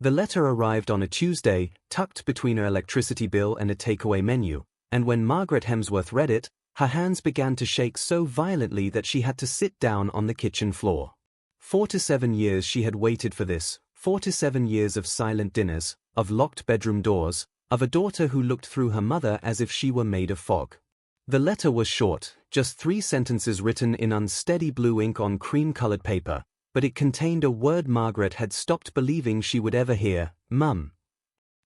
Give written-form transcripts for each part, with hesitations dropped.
The letter arrived on a Tuesday, tucked between her electricity bill and a takeaway menu, and when Margaret Hemsworth read it, her hands began to shake so violently that she had to sit down on the kitchen floor. 4 to 7 years she had waited for this, 4 to 7 years of silent dinners, of locked bedroom doors, of a daughter who looked through her mother as if she were made of fog. The letter was short, just 3 sentences written in unsteady blue ink on cream-colored paper, but it contained a word Margaret had stopped believing she would ever hear: Mum.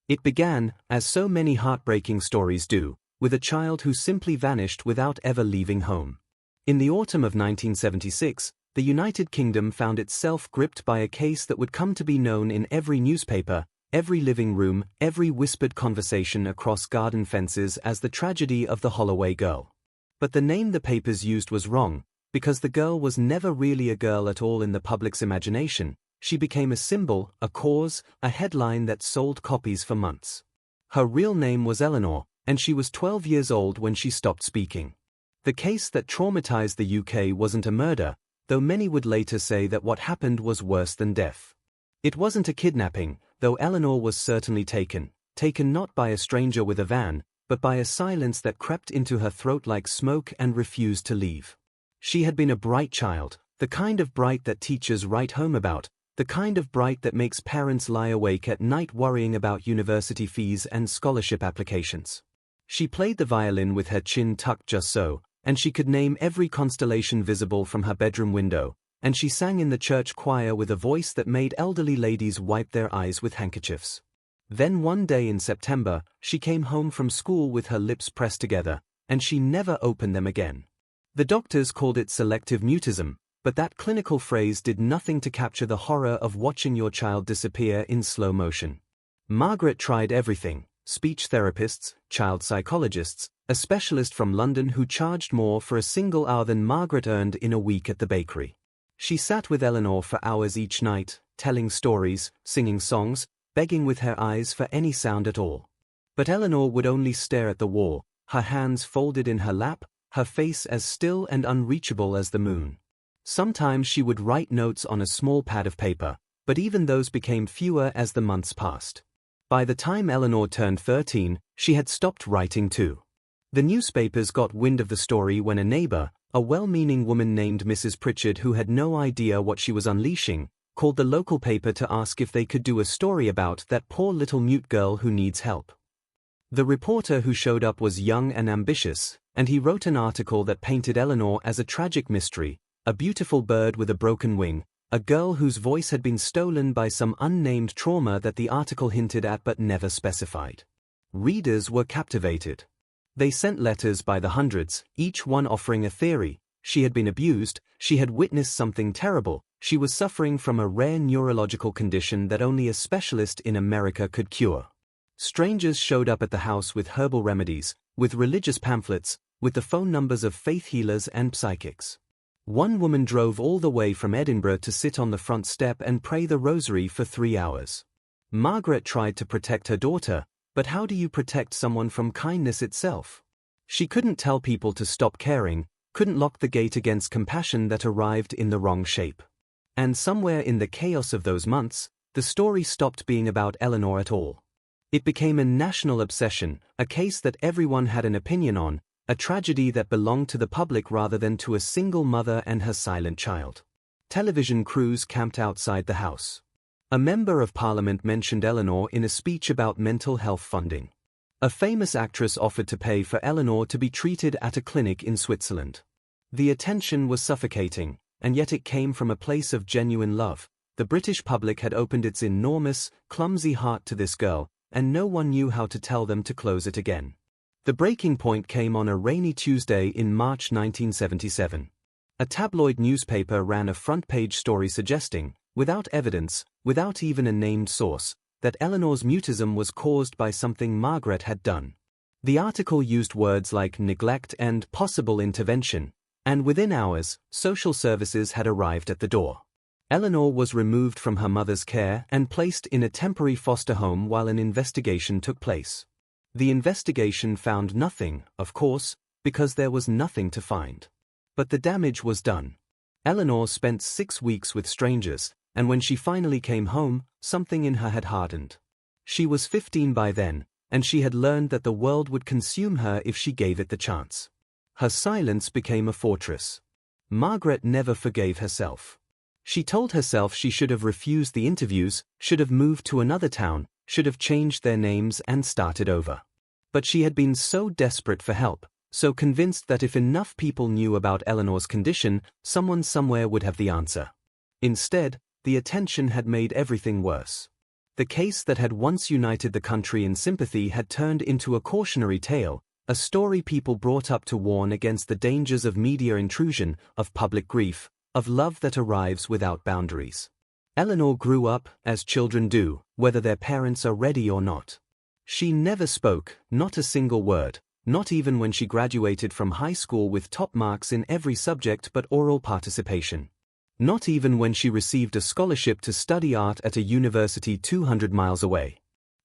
It began, as so many heartbreaking stories do, with a child who simply vanished without ever leaving home. In the autumn of 1976, the United Kingdom found itself gripped by a case that would come to be known in every newspaper, every living room, every whispered conversation across garden fences as the tragedy of the Holloway girl. But the name the papers used was wrong, because the girl was never really a girl at all in the public's imagination. She became a symbol, a cause, a headline that sold copies for months. Her real name was Eleanor, and she was 12 years old when she stopped speaking. The case that traumatized the UK wasn't a murder, though many would later say that what happened was worse than death. It wasn't a kidnapping, though Eleanor was certainly taken not by a stranger with a van, but by a silence that crept into her throat like smoke and refused to leave. She had been a bright child, the kind of bright that teachers write home about, the kind of bright that makes parents lie awake at night worrying about university fees and scholarship applications. She played the violin with her chin tucked just so, and she could name every constellation visible from her bedroom window, and she sang in the church choir with a voice that made elderly ladies wipe their eyes with handkerchiefs. Then one day in September, she came home from school with her lips pressed together, and she never opened them again. The doctors called it selective mutism, but that clinical phrase did nothing to capture the horror of watching your child disappear in slow motion. Margaret tried everything: speech therapists, child psychologists, a specialist from London who charged more for a single hour than Margaret earned in a week at the bakery. She sat with Eleanor for hours each night, telling stories, singing songs, begging with her eyes for any sound at all. But Eleanor would only stare at the wall, her hands folded in her lap, her face as still and unreachable as the moon. Sometimes she would write notes on a small pad of paper, but even those became fewer as the months passed. By the time Eleanor turned 13, she had stopped writing too. The newspapers got wind of the story when a neighbor, a well-meaning woman named Mrs. Pritchard who had no idea what she was unleashing, called the local paper to ask if they could do a story about that poor little mute girl who needs help. The reporter who showed up was young and ambitious, and he wrote an article that painted Eleanor as a tragic mystery, a beautiful bird with a broken wing, a girl whose voice had been stolen by some unnamed trauma that the article hinted at but never specified. Readers were captivated. They sent letters by the hundreds, each one offering a theory. She had been abused, she had witnessed something terrible, she was suffering from a rare neurological condition that only a specialist in America could cure. Strangers showed up at the house with herbal remedies, with religious pamphlets, with the phone numbers of faith healers and psychics. One woman drove all the way from Edinburgh to sit on the front step and pray the rosary for 3 hours. Margaret tried to protect her daughter, but how do you protect someone from kindness itself? She couldn't tell people to stop caring, couldn't lock the gate against compassion that arrived in the wrong shape. And somewhere in the chaos of those months, the story stopped being about Eleanor at all. It became a national obsession, a case that everyone had an opinion on, a tragedy that belonged to the public rather than to a single mother and her silent child. Television crews camped outside the house. A member of parliament mentioned Eleanor in a speech about mental health funding. A famous actress offered to pay for Eleanor to be treated at a clinic in Switzerland. The attention was suffocating, and yet it came from a place of genuine love. The British public had opened its enormous, clumsy heart to this girl, and no one knew how to tell them to close it again. The breaking point came on a rainy Tuesday in March 1977. A tabloid newspaper ran a front-page story suggesting, without evidence, without even a named source, that Eleanor's mutism was caused by something Margaret had done. The article used words like neglect and possible intervention, and within hours, social services had arrived at the door. Eleanor was removed from her mother's care and placed in a temporary foster home while an investigation took place. The investigation found nothing, of course, because there was nothing to find. But the damage was done. Eleanor spent 6 weeks with strangers, and when she finally came home, something in her had hardened. She was 15 by then, and she had learned that the world would consume her if she gave it the chance. Her silence became a fortress. Margaret never forgave herself. She told herself she should have refused the interviews, should have moved to another town, should have changed their names and started over. But she had been so desperate for help, so convinced that if enough people knew about Eleanor's condition, someone somewhere would have the answer. Instead, the attention had made everything worse. The case that had once united the country in sympathy had turned into a cautionary tale, a story people brought up to warn against the dangers of media intrusion, of public grief, of love that arrives without boundaries. Eleanor grew up, as children do, whether their parents are ready or not. She never spoke, not a single word, not even when she graduated from high school with top marks in every subject but oral participation. Not even when she received a scholarship to study art at a university 200 miles away.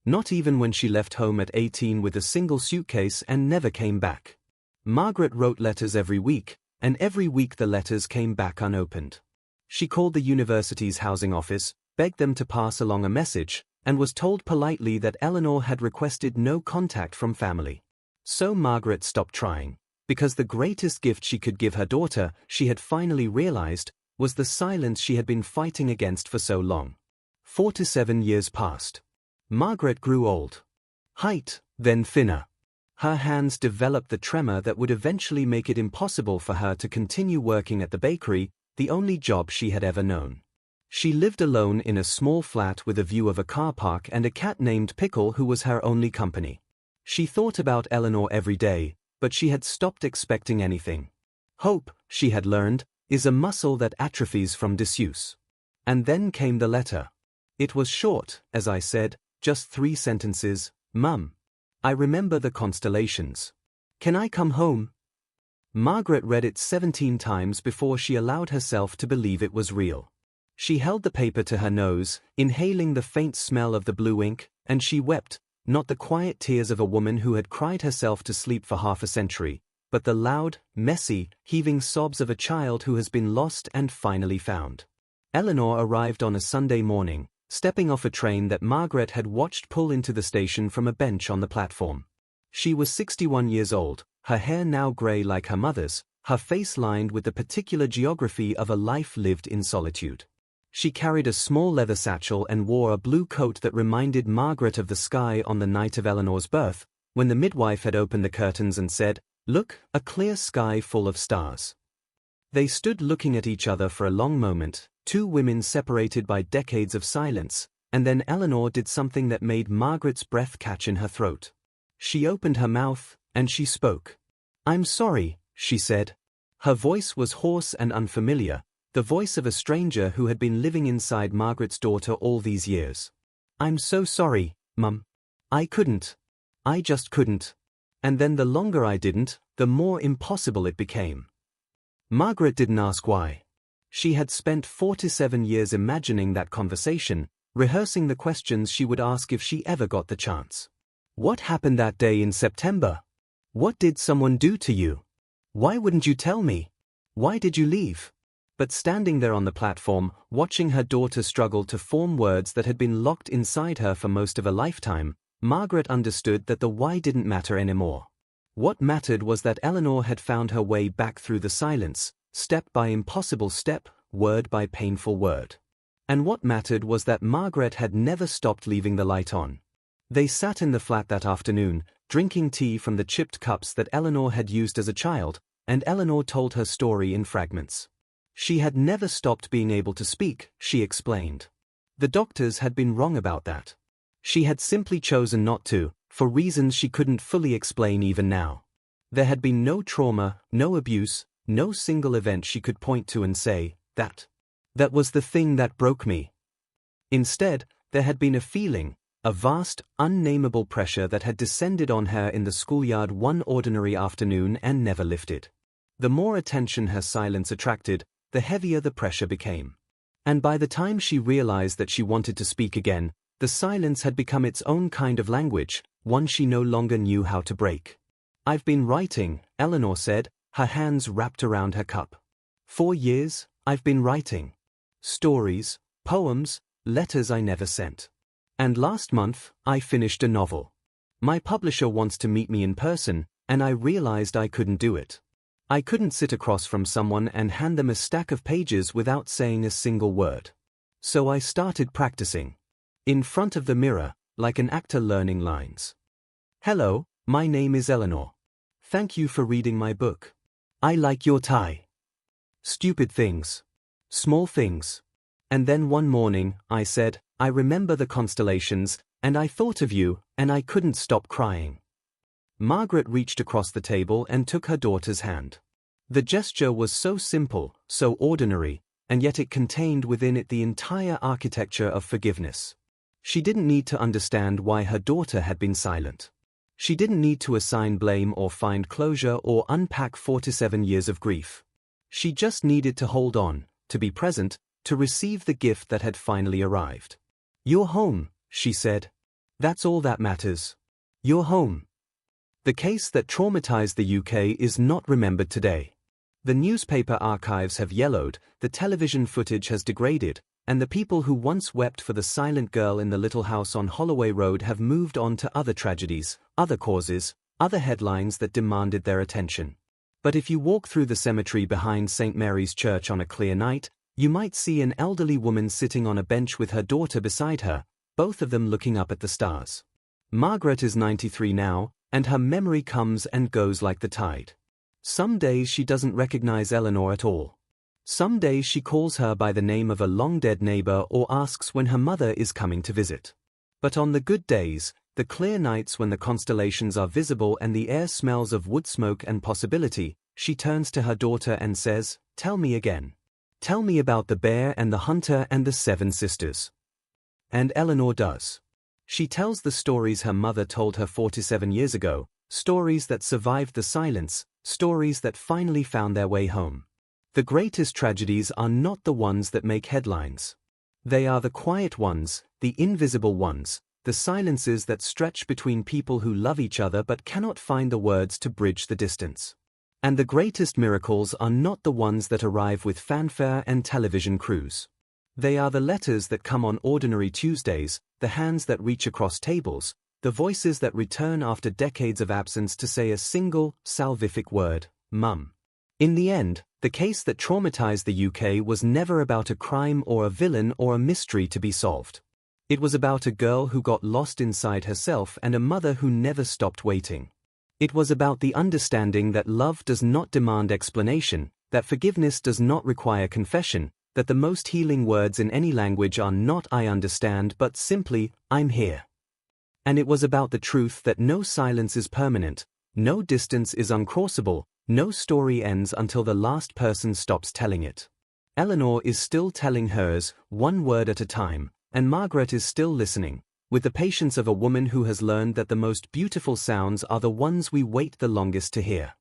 Not even when she left home at 18 with a single suitcase and never came back. Margaret wrote letters every week, and every week the letters came back unopened. She called the university's housing office, begged them to pass along a message, and was told politely that Eleanor had requested no contact from family. So Margaret stopped trying, because the greatest gift she could give her daughter, she had finally realized, was the silence she had been fighting against for so long. 4 to 7 years passed. Margaret grew old. Height, then thinner. Her hands developed the tremor that would eventually make it impossible for her to continue working at the bakery, the only job she had ever known. She lived alone in a small flat with a view of a car park and a cat named Pickle who was her only company. She thought about Eleanor every day, but she had stopped expecting anything. Hope, she had learned, is a muscle that atrophies from disuse. And then came the letter. It was short, as I said, just 3 sentences. Mum. I remember the constellations. Can I come home? Margaret read it 17 times before she allowed herself to believe it was real. She held the paper to her nose, inhaling the faint smell of the blue ink, and she wept, not the quiet tears of a woman who had cried herself to sleep for half a century, but the loud, messy, heaving sobs of a child who has been lost and finally found. Eleanor arrived on a Sunday morning, stepping off a train that Margaret had watched pull into the station from a bench on the platform. She was 61 years old, her hair now grey like her mother's, her face lined with the particular geography of a life lived in solitude. She carried a small leather satchel and wore a blue coat that reminded Margaret of the sky on the night of Eleanor's birth, when the midwife had opened the curtains and said, "Look, a clear sky full of stars." They stood looking at each other for a long moment, 2 women separated by decades of silence, and then Eleanor did something that made Margaret's breath catch in her throat. She opened her mouth, and she spoke. "I'm sorry," she said. Her voice was hoarse and unfamiliar, the voice of a stranger who had been living inside Margaret's daughter all these years. "I'm so sorry, Mum. I couldn't. I just couldn't." And then the longer I didn't, the more impossible it became. Margaret didn't ask why. She had spent 4 to 7 years imagining that conversation, rehearsing the questions she would ask if she ever got the chance. What happened that day in September? What did someone do to you? Why wouldn't you tell me? Why did you leave? But standing there on the platform, watching her daughter struggle to form words that had been locked inside her for most of a lifetime, Margaret understood that the why didn't matter anymore. What mattered was that Eleanor had found her way back through the silence, step by impossible step, word by painful word. And what mattered was that Margaret had never stopped leaving the light on. They sat in the flat that afternoon, drinking tea from the chipped cups that Eleanor had used as a child, and Eleanor told her story in fragments. She had never stopped being able to speak, she explained. The doctors had been wrong about that. She had simply chosen not to, for reasons she couldn't fully explain even now. There had been no trauma, no abuse, no single event she could point to and say, that was the thing that broke me. Instead, there had been a feeling, a vast, unnameable pressure that had descended on her in the schoolyard one ordinary afternoon and never lifted. The more attention her silence attracted, the heavier the pressure became. And by the time she realized that she wanted to speak again, the silence had become its own kind of language, one she no longer knew how to break. "I've been writing," Eleanor said, her hands wrapped around her cup. "4 years, I've been writing. Stories, poems, letters I never sent. And last month, I finished a novel. My publisher wants to meet me in person, and I realized I couldn't do it. I couldn't sit across from someone and hand them a stack of pages without saying a single word. So I started practicing. In front of the mirror, like an actor learning lines. Hello, my name is Eleanor. Thank you for reading my book. I like your tie. Stupid things. Small things. And then one morning, I said, I remember the constellations, and I thought of you, and I couldn't stop crying. Margaret reached across the table and took her daughter's hand. The gesture was so simple, so ordinary, and yet it contained within it the entire architecture of forgiveness. She didn't need to understand why her daughter had been silent. She didn't need to assign blame or find closure or unpack 47 years of grief. She just needed to hold on, to be present, to receive the gift that had finally arrived. You're home, she said. That's all that matters. You're home. The case that traumatized the UK is not remembered today. The newspaper archives have yellowed, the television footage has degraded, and the people who once wept for the silent girl in the little house on Holloway Road have moved on to other tragedies, other causes, other headlines that demanded their attention. But if you walk through the cemetery behind St. Mary's Church on a clear night, you might see an elderly woman sitting on a bench with her daughter beside her, both of them looking up at the stars. Margaret is 93 now, and her memory comes and goes like the tide. Some days she doesn't recognize Eleanor at all. Some days she calls her by the name of a long-dead neighbor or asks when her mother is coming to visit. But on the good days, the clear nights when the constellations are visible and the air smells of wood smoke and possibility, she turns to her daughter and says, "Tell me again. Tell me about the bear and the hunter and the 7 sisters." And Eleanor does. She tells the stories her mother told her 47 years ago, stories that survived the silence, stories that finally found their way home. The greatest tragedies are not the ones that make headlines. They are the quiet ones, the invisible ones, the silences that stretch between people who love each other but cannot find the words to bridge the distance. And the greatest miracles are not the ones that arrive with fanfare and television crews. They are the letters that come on ordinary Tuesdays, the hands that reach across tables, the voices that return after decades of absence to say a single, salvific word, Mum. In the end, the case that traumatized the UK was never about a crime or a villain or a mystery to be solved. It was about a girl who got lost inside herself and a mother who never stopped waiting. It was about the understanding that love does not demand explanation, that forgiveness does not require confession, that the most healing words in any language are not "I understand" but simply, "I'm here." And it was about the truth that no silence is permanent, no distance is uncrossable, no story ends until the last person stops telling it. Eleanor is still telling hers, one word at a time, and Margaret is still listening, with the patience of a woman who has learned that the most beautiful sounds are the ones we wait the longest to hear.